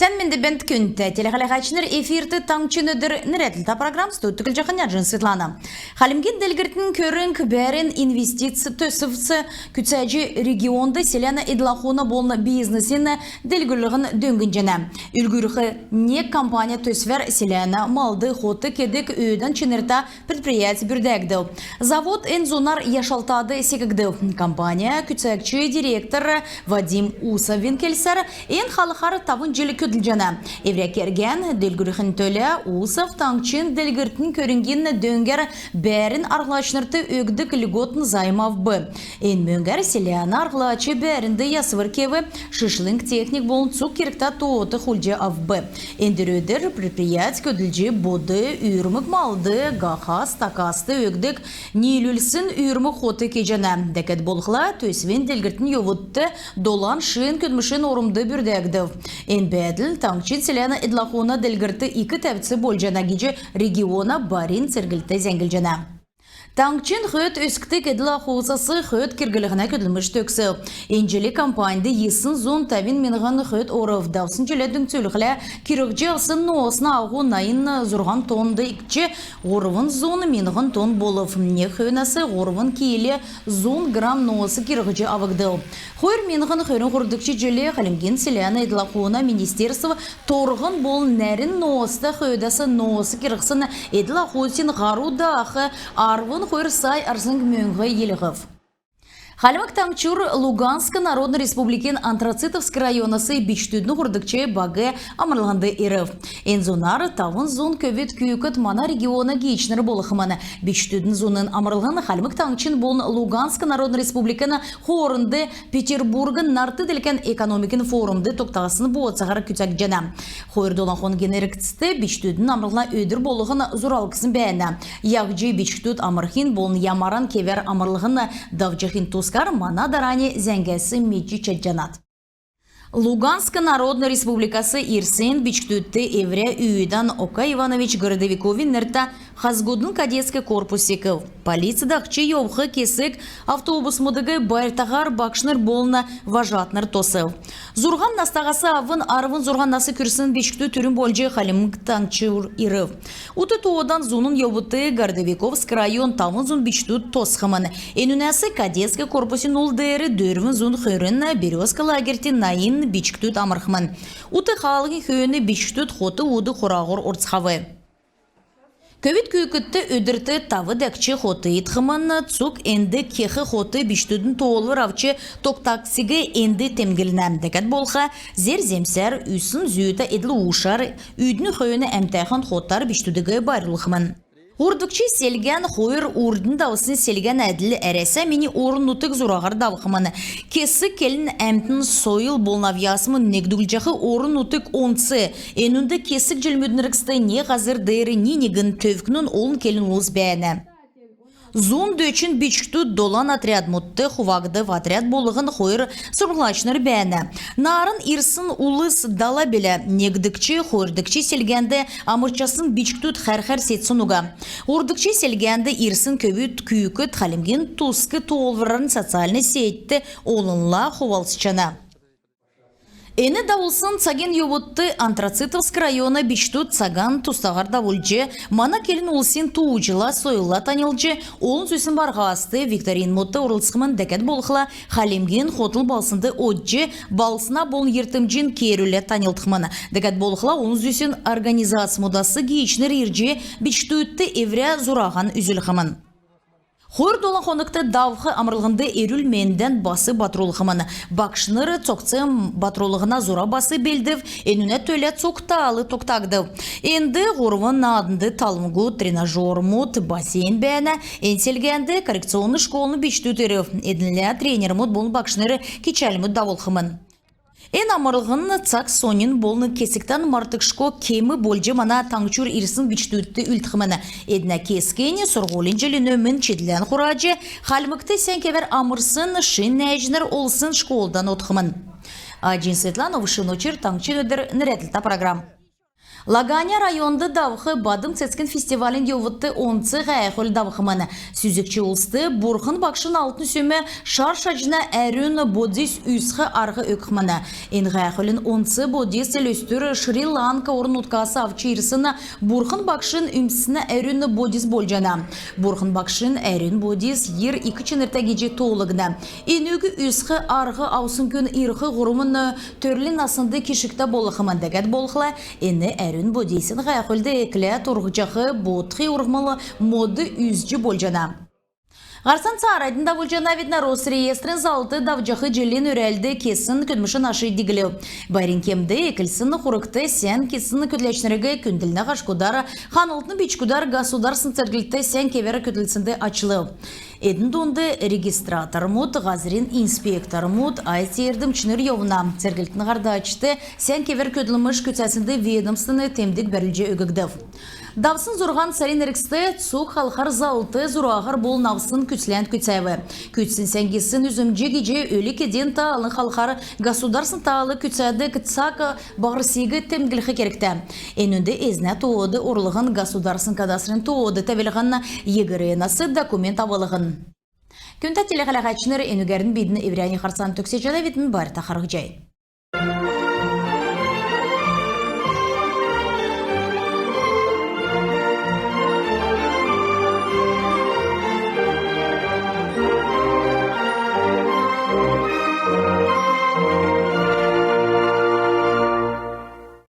Sen mende bent künte telehalakachner efirte tangçınıdır neretilta program stütükül jakın Svetlana. Halimgin delgirtin körünk bärin investitsiya tösüfse kütsәji regionda selena idlahuna bolna biznesin delgürlüğün döngüncene. Ülgürüğü ne kampanya tösver selena maldı hotu kedik öden çınırta предприятие bürdägdi. Zavod en zonar yaşaltadı sekigdi. Kampanya kütsәkçi direktor Vadim Usavin kelser en halkar tavıncılık ködülcene. Evrekergen delgürüğün töle Usav tankçın delgirtin körüngin dönger bärin arglaşnırtı ögdük ligotn zaymav b. En mönger selena arglaçı bärinde yasıvır kevi şışlink teknik bolun tsuk kirkta toğutu hulca av b. Endiröder предприятие ködülce bodu ürmük maldı gahas takastı ögdük nilülsün ürmük hotu kecene. Deket bolğla tösvin delgirtin yovuttu dolan şın ködmüşün orumdu bürdägdi. En bädil tankçın selena idlahuna delgirti iki tevtsi bolcana gici regiona barin sergilte zengilcana. Tankçın höt ösktik edila husası höt kirgiliğine ködülmüş töksü. Enceli kampanyada yısın zon tavin minğan höt orov davsın cüledün tülüqle kirgci asın noosna ağu nayın zurgan tonda ikçi orvun zonu minğan ton bolov. Ne hönası orvun kiyeli zon gram noosu kirgci avıgdı. Hör minğan hörün hurdukçı cüle halimgin silana edila huna ministerstvo torğun bol närin noosta hödası noosu kirgsin edila husin garuda ahı arvun Хойрсай арзынг мөңгі еліғыв. Халимак Тамчур Луганска Народной Республикин Антрацитовск районасы бичтүдні құрдықчы багы амырланды ирыв. Энзонар тавын зон көвет күйікіт мана региона гейчнер болықыманы. Бичтүдін зонын амырланы Халимак Тамчин болын Луганска Народной Республиканы хорынды Петербургын нарты делкен экономикин форумды тоқтағысын боğatsағары күтәк жана. Хойрдолан хон генерикцісті бичтүдін амырлана өдір болығын зуралқысын бәйіні. Яғжы бичтүд амырхин болын ямаран кевер амырлығын давжықин тус Мана дарани зенгесі меджи чаджанат. Луганска Народной Республикасы Ирсен бичтүтті евре үйдан Ока Иванович Городовиковин нерта Хазгудын кадетский корпусиков. Полициядақчы йовхы кесік автобус мудығы байыртағар бақшныр болына важатныр тосыл. Зурған настағасы авын арвын зурған насы күрсін бичтү түрін болжы Халимак Тамчур ирыв. Уты тоғыдан зунын йовыты Городовиковск район тавын зун бичтү тосқымын. Энүнәсі кадетский корпусин улдыры дөрвін зун хөрін Березка лагертин найын бичтүт амырхмын. Уты халығы хүйіні бичтүт хоты уды құрағыр орцхавы. Көвит күйікітті өдірті тавы дәкчі хоты етхымын цук энді кехі хоты биштүдің тоғылыр авчы тоқтаксигі энді темгілінәм дәкәт болға зер земсәр үсін зүйті әділі ұшар үйдіні қойыны әмтәйхан хоттар биштүдігі байрылықмын. Урдукчы селген хойыр урдын даусын селген әділі әрәсі мені орын нутық зұрағыр давықыманы. Кесі келін әмтін сойыл болнавиясымын негдүгілжақы орын нутық онцы. Энунды кесік жүлмөдініріксті не ғазыр дайры не негін төвкінің олын келін олыз бәйіні. Зон дөчін бичту долан отряд мутты хувагды в отряд болығын хойыр сұрғылашныр бәйіні. Нарын ирсын улыс дала білі негдікчі хойырдікчі селгенді амырчасын бичтут хәр-хәр сетсін уға. Ордыкчы селгенді ирсын көвіт күйікіт Халимгин тусқы тоғылвырын социальны сетті олынла хувалсычана. Эні давылсын цаген йовутты Антрацитовск района бичтут цаган тустағар давылжы, мана келін олсин туучыла сойыла танылжы, олын сөсін барғасты Викторин Мотты орылсқымын дәкет болықла Халимгин хотыл балсынды отжы, балсына болын ертімжін керулі танылдықманы. Дәкет болықла олын сөсін организация мудасы гейчнер ерже бичтутты евре зураған үзілқымын. Хойр долан қонықты давқы амырлығынды еріл менден басы батролығымын. Бақшыныры цоқцым батролығына зора басы белдів, енуне төлі цоқталы тоқтағды. Енді ғорвын надынды талмығу тренажер мұт, бассейн бәні, енселгенді коррекционны школыны бичті түрі. Едінлі тренер мұт болын бақшыныры кечәлімі давылқымын. Эн амырлығын цак сонин болны кесіктен мартықшко кемі болжы мана таңчур ирсын бичтүтті үлтқымыны. Эдіне кескені сұрғолин жылын өмін чеділен құрачы, Халимакты сен кевер амырсын шын нәжінер олсын школдан отқымын. Ajin Svetlana, Вышын очер таңчын өдір нірәтілті программ. Лаганя районда давхы Бадым Цецкин фестивалін еуытты онцы ғайқыл давхыманы. Сүзікчі олсты Бурхын бақшын алтын сөмі шар-шажына әрін бодис үсқы арғы өкіманы. Ен ғайқылын онцы бодис әлөстірі Шри-Ланка орын ұткасы авчирсыны Бурхын бақшын үмсіні әрін бодис болжана. Бурхын бақшын әрін бодис ер 2 чынырта геже толығына. Ен өгі үсқы арғы аусын күн ирқы ғұрымын төрлін асынды кешікті болықымын дәгәт болықла. Ені әрін бодейсін ғайқылды әкілі тұрғычақы ботқи ұрғмалы моды үзжі болжана. Ғарсан сарайдың давылжана ведна Рос реестрін залты давжақы желен өрәлді кесін күнмішін ашы дегілеу. Байрин кемді екілсін құрықты сен кесін күтләшнерігі күнділіні ғашқудары, ханылтны бичкудар гасударсын цергілті сен кевері күтілсінді ачылы. Эдін донды регистратор мұд, ғазырин инспектор мұд, айтердім чыныр еуына. Цергілтіні ғарда ачты сен кевер күтіліміш күтәсінді ведомствыны темдік бәрілже өгігдів. Давсын зұрған сарин әріксті цук халқар залты зұрағыр бол навсын күтсіләнд күтсәві. Күтсін сәнгесін үзімже геже өлі кеден таалын халқар государсын таалы күтсәді күтсақы бағырсегі темгіліқі керекті. Әнінді әзіне туоды орлығын государсын кадасырын туоды тәвеліғанна егіренасы документ авалығын. Күнті телеғалағачыныр әнігерін бейдіні евряни қарсан түксе жада ветін бар тақарғы жай.